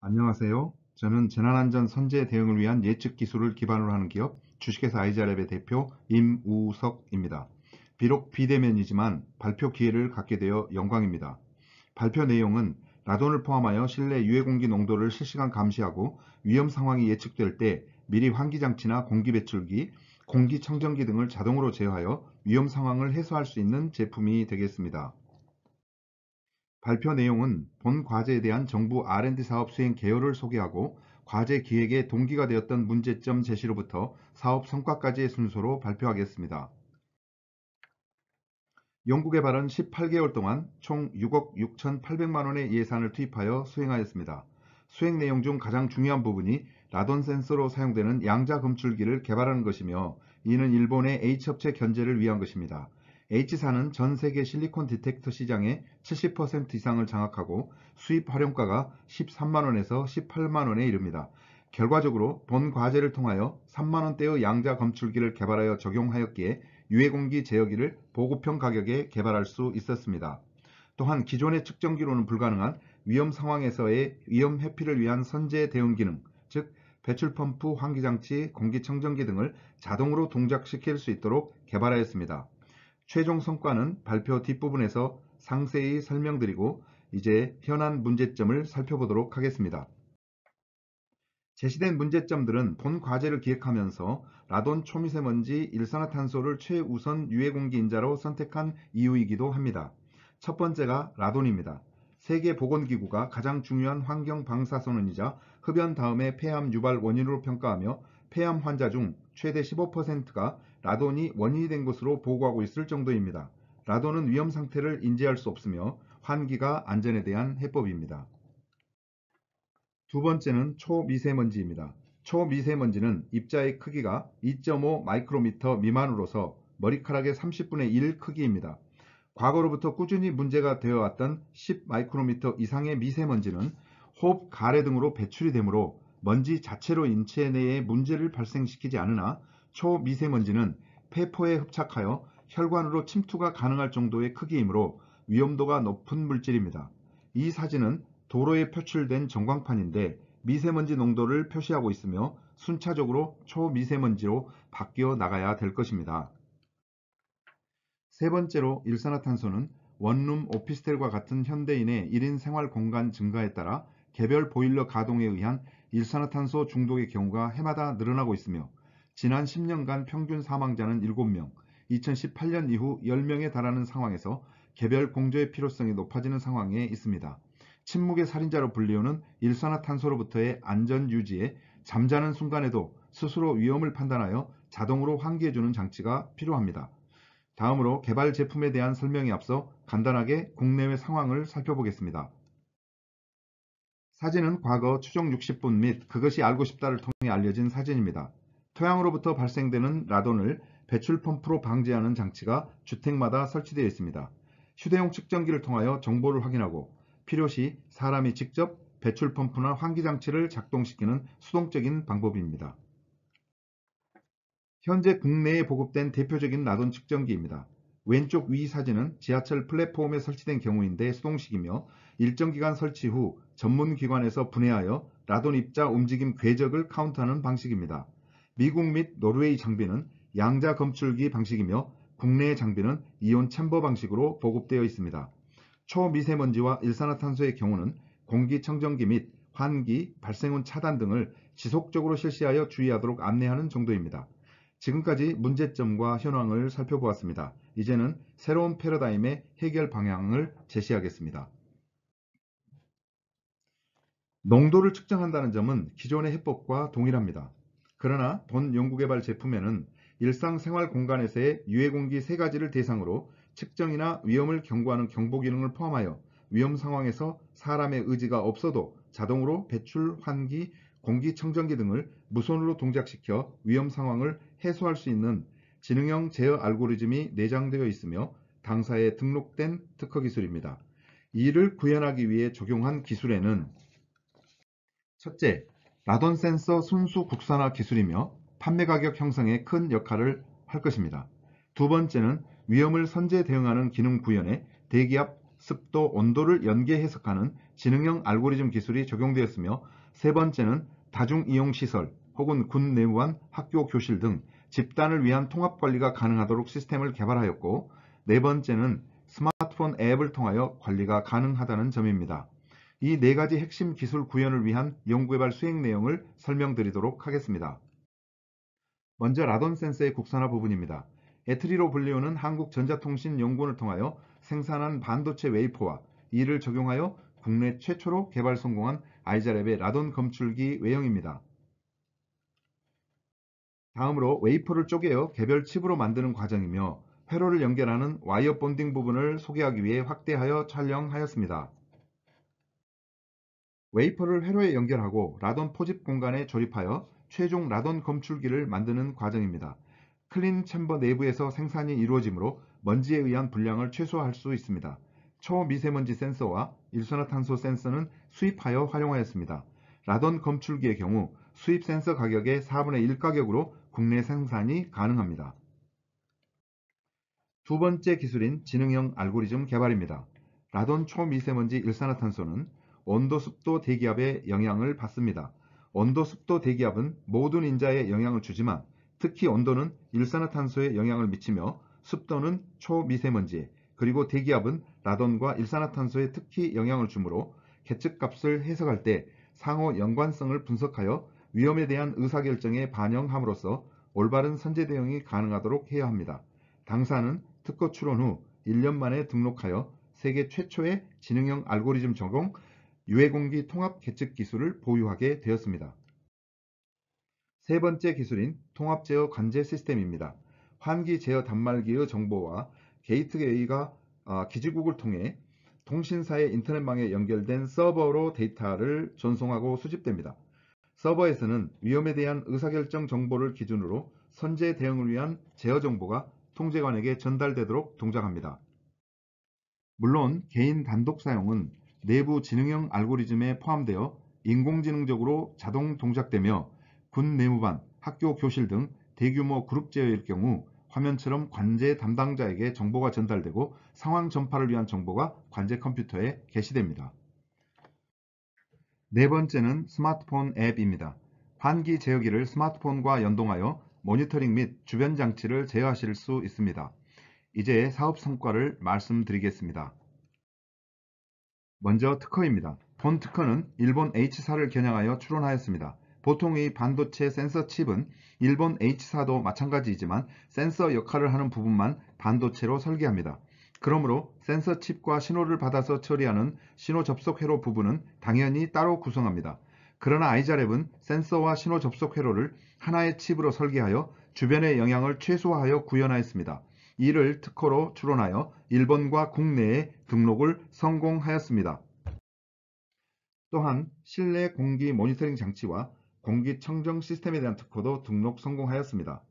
안녕하세요. 저는 재난안전 선제 대응을 위한 예측 기술을 기반으로 하는 기업 주식회사 아이자랩의 대표 임우석입니다. 비록 비대면이지만 발표 기회를 갖게 되어 영광입니다. 발표 내용은 라돈을 포함하여 실내 유해 공기 농도를 실시간 감시하고 위험 상황이 예측될 때 미리 환기장치나 공기배출기, 공기청정기 등을 자동으로 제어하여 위험 상황을 해소할 수 있는 제품이 되겠습니다. 발표 내용은 본 과제에 대한 정부 R&D 사업 수행 개요를 소개하고 과제 기획의 동기가 되었던 문제점 제시로부터 사업 성과까지의 순서로 발표하겠습니다. 연구개발은 18개월 동안 총 6억 6,800만 원의 예산을 투입하여 수행하였습니다. 수행 내용 중 가장 중요한 부분이 라돈 센서로 사용되는 양자 검출기를 개발하는 것이며, 이는 일본의 H업체 견제를 위한 것입니다. H사는 전 세계 실리콘 디텍터 시장의 70% 이상을 장악하고 수입 활용가가 13만 원에서 18만 원에 이릅니다. 결과적으로 본 과제를 통하여 3만 원대의 양자 검출기를 개발하여 적용하였기에 유해공기 제어기를 보급형 가격에 개발할 수 있었습니다. 또한 기존의 측정기로는 불가능한 위험 상황에서의 위험 회피를 위한 선제 대응 기능, 즉 배출펌프, 환기장치, 공기청정기 등을 자동으로 동작시킬 수 있도록 개발하였습니다. 최종 성과는 발표 뒷부분에서 상세히 설명드리고 이제 현안 문제점을 살펴보도록 하겠습니다. 제시된 문제점들은 본 과제를 기획하면서 라돈 초미세먼지 일산화탄소를 최우선 유해공기인자로 선택한 이유이기도 합니다. 첫 번째가 라돈입니다. 세계보건기구가 가장 중요한 환경 방사선원이자 흡연 다음에 폐암 유발 원인으로 평가하며 폐암 환자 중 최대 15%가 라돈이 원인이 된 것으로 보고하고 있을 정도입니다. 라돈은 위험 상태를 인지할 수 없으며 환기가 안전에 대한 해법입니다. 두 번째는 초미세먼지입니다. 초미세먼지는 입자의 크기가 2.5 마이크로미터 미만으로서 머리카락의 30분의 1 크기입니다. 과거로부터 꾸준히 문제가 되어왔던 10 마이크로미터 이상의 미세먼지는 호흡, 가래 등으로 배출이 되므로 먼지 자체로 인체 내에 문제를 발생시키지 않으나, 초미세먼지는 폐포에 흡착하여 혈관으로 침투가 가능할 정도의 크기이므로 위험도가 높은 물질입니다. 이 사진은 도로에 표출된 전광판인데 미세먼지 농도를 표시하고 있으며 순차적으로 초미세먼지로 바뀌어 나가야 될 것입니다. 세 번째로 일산화탄소는 원룸 오피스텔과 같은 현대인의 1인 생활 공간 증가에 따라 개별 보일러 가동에 의한 일산화탄소 중독의 경우가 해마다 늘어나고 있으며, 지난 10년간 평균 사망자는 7명, 2018년 이후 10명에 달하는 상황에서 개별 공조의 필요성이 높아지는 상황에 있습니다. 침묵의 살인자로 불리우는 일산화탄소로부터의 안전 유지에 잠자는 순간에도 스스로 위험을 판단하여 자동으로 환기해주는 장치가 필요합니다. 다음으로 개발 제품에 대한 설명에 앞서 간단하게 국내외 상황을 살펴보겠습니다. 사진은 과거 추정 60분 및 그것이 알고 싶다를 통해 알려진 사진입니다. 토양으로부터 발생되는 라돈을 배출 펌프로 방지하는 장치가 주택마다 설치되어 있습니다. 휴대용 측정기를 통하여 정보를 확인하고 필요시 사람이 직접 배출 펌프나 환기장치를 작동시키는 수동적인 방법입니다. 현재 국내에 보급된 대표적인 라돈 측정기입니다. 왼쪽 위 사진은 지하철 플랫폼에 설치된 경우인데 수동식이며, 일정 기간 설치 후 전문기관에서 분해하여 라돈 입자 움직임 궤적을 카운트하는 방식입니다. 미국 및 노르웨이 장비는 양자 검출기 방식이며 국내의 장비는 이온 챔버 방식으로 보급되어 있습니다. 초미세먼지와 일산화탄소의 경우는 공기청정기 및 환기, 발생운 차단 등을 지속적으로 실시하여 주의하도록 안내하는 정도입니다. 지금까지 문제점과 현황을 살펴보았습니다. 이제는 새로운 패러다임의 해결 방향을 제시하겠습니다. 농도를 측정한다는 점은 기존의 해법과 동일합니다. 그러나 본 연구개발 제품에는 일상생활 공간에서의 유해공기 3가지를 대상으로 측정이나 위험을 경고하는 경보 기능을 포함하여 위험 상황에서 사람의 의지가 없어도 자동으로 배출, 환기, 공기청정기 등을 무손으로 동작시켜 위험 상황을 해소할 수 있는 지능형 제어 알고리즘이 내장되어 있으며 당사에 등록된 특허 기술입니다. 이를 구현하기 위해 적용한 기술에는 첫째, 라돈 센서 순수 국산화 기술이며 판매 가격 형성에 큰 역할을 할 것입니다. 두 번째는 위험을 선제 대응하는 기능 구현에 대기업 습도, 온도를 연계 해석하는 지능형 알고리즘 기술이 적용되었으며, 세 번째는 다중이용시설 혹은 군 내무반, 학교, 교실 등 집단을 위한 통합관리가 가능하도록 시스템을 개발하였고, 네 번째는 스마트폰 앱을 통하여 관리가 가능하다는 점입니다. 이 네 가지 핵심 기술 구현을 위한 연구개발 수행 내용을 설명드리도록 하겠습니다. 먼저 라돈 센서의 국산화 부분입니다. 에트리로 불리우는 한국전자통신연구원을 통하여 생산한 반도체 웨이퍼와 이를 적용하여 국내 최초로 개발 성공한 아이자랩의 라돈 검출기 외형입니다. 다음으로 웨이퍼를 쪼개어 개별 칩으로 만드는 과정이며, 회로를 연결하는 와이어 본딩 부분을 소개하기 위해 확대하여 촬영하였습니다. 웨이퍼를 회로에 연결하고 라돈 포집 공간에 조립하여 최종 라돈 검출기를 만드는 과정입니다. 클린 챔버 내부에서 생산이 이루어지므로 먼지에 의한 불량을 최소화할 수 있습니다. 초미세먼지 센서와 일산화탄소 센서는 수입하여 활용하였습니다. 라돈 검출기의 경우 수입 센서 가격의 4분의 1 가격으로 국내 생산이 가능합니다. 두 번째 기술인 지능형 알고리즘 개발입니다. 라돈 초미세먼지 일산화탄소는 온도, 습도, 대기압의 영향을 받습니다. 온도, 습도, 대기압은 모든 인자에 영향을 주지만 특히 온도는 일산화탄소에 영향을 미치며, 습도는 초미세먼지에, 그리고 대기압은 라돈과 일산화탄소에 특히 영향을 주므로 계측값을 해석할 때 상호 연관성을 분석하여 위험에 대한 의사결정에 반영함으로써 올바른 선제 대응이 가능하도록 해야 합니다. 당사는 특허 출원 후 1년 만에 등록하여 세계 최초의 지능형 알고리즘 적용 유해공기 통합 계측 기술을 보유하게 되었습니다. 세 번째 기술인 통합 제어 관제 시스템입니다. 환기 제어 단말기의 정보와 게이트웨이가 기지국을 통해 통신사의 인터넷망에 연결된 서버로 데이터를 전송하고 수집됩니다. 서버에서는 위험에 대한 의사결정 정보를 기준으로 선제 대응을 위한 제어 정보가 통제관에게 전달되도록 동작합니다. 물론 개인 단독 사용은 내부 지능형 알고리즘에 포함되어 인공지능적으로 자동 동작되며, 군 내무반, 학교, 교실 등 대규모 그룹 제어일 경우 화면처럼 관제 담당자에게 정보가 전달되고 상황 전파를 위한 정보가 관제 컴퓨터에 게시됩니다. 네 번째는 스마트폰 앱입니다. 환기 제어기를 스마트폰과 연동하여 모니터링 및 주변 장치를 제어하실 수 있습니다. 이제 사업 성과를 말씀드리겠습니다. 먼저 특허입니다. 본 특허는 일본 H사를 겨냥하여 출원하였습니다. 보통 이 반도체 센서 칩은 일본 H사도 마찬가지이지만 센서 역할을 하는 부분만 반도체로 설계합니다. 그러므로 센서 칩과 신호를 받아서 처리하는 신호 접속 회로 부분은 당연히 따로 구성합니다. 그러나 아이자랩은 센서와 신호 접속 회로를 하나의 칩으로 설계하여 주변의 영향을 최소화하여 구현하였습니다. 이를 특허로 출원하여 일본과 국내에 등록을 성공하였습니다. 또한 실내 공기 모니터링 장치와 공기청정 시스템에 대한 특허도 등록 성공하였습니다.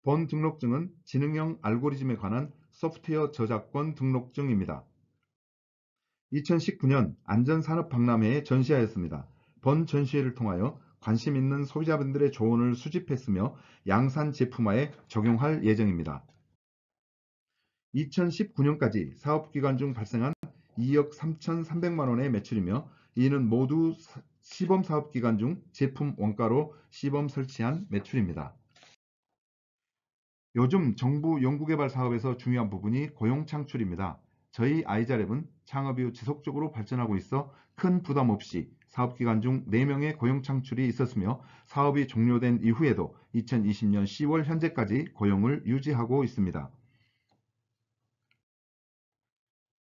본 등록증은 지능형 알고리즘에 관한 소프트웨어 저작권 등록증입니다. 2019년 안전산업박람회에 전시하였습니다. 본 전시회를 통하여 관심 있는 소비자분들의 조언을 수집했으며 양산 제품화에 적용할 예정입니다. 2019년까지 사업기간 중 발생한 2억 3,300만 원의 매출이며, 이는 모두 시범 사업기간 중 제품 원가로 시범 설치한 매출입니다. 요즘 정부 연구개발 사업에서 중요한 부분이 고용 창출입니다. 저희 아이자랩은 창업 이후 지속적으로 발전하고 있어 큰 부담 없이 사업기간 중 4명의 고용 창출이 있었으며, 사업이 종료된 이후에도 2020년 10월 현재까지 고용을 유지하고 있습니다.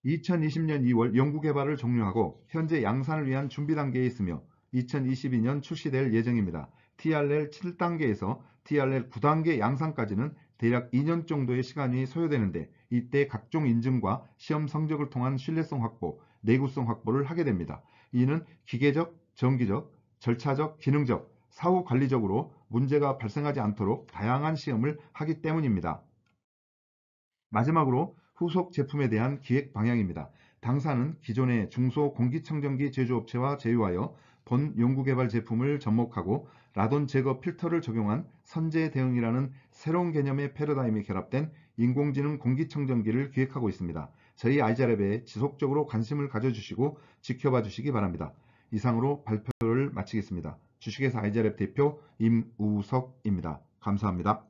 2020년 2월 연구개발을 종료하고 현재 양산을 위한 준비 단계에 있으며 2022년 출시될 예정입니다. TRL 7단계에서 TRL 9단계 양산까지는 대략 2년 정도의 시간이 소요되는데, 이때 각종 인증과 시험 성적을 통한 신뢰성 확보, 내구성 확보를 하게 됩니다. 이는 기계적, 정기적, 절차적, 기능적, 사후 관리적으로 문제가 발생하지 않도록 다양한 시험을 하기 때문입니다. 마지막으로 후속 제품에 대한 기획 방향입니다. 당사는 기존의 중소 공기청정기 제조업체와 제휴하여 본 연구개발 제품을 접목하고 라돈 제거 필터를 적용한 선제 대응이라는 새로운 개념의 패러다임이 결합된 인공지능 공기청정기를 기획하고 있습니다. 저희 아이자랩에 지속적으로 관심을 가져주시고 지켜봐 주시기 바랍니다. 이상으로 발표를 마치겠습니다. 주식회사 아이자랩 대표 임우석입니다. 감사합니다.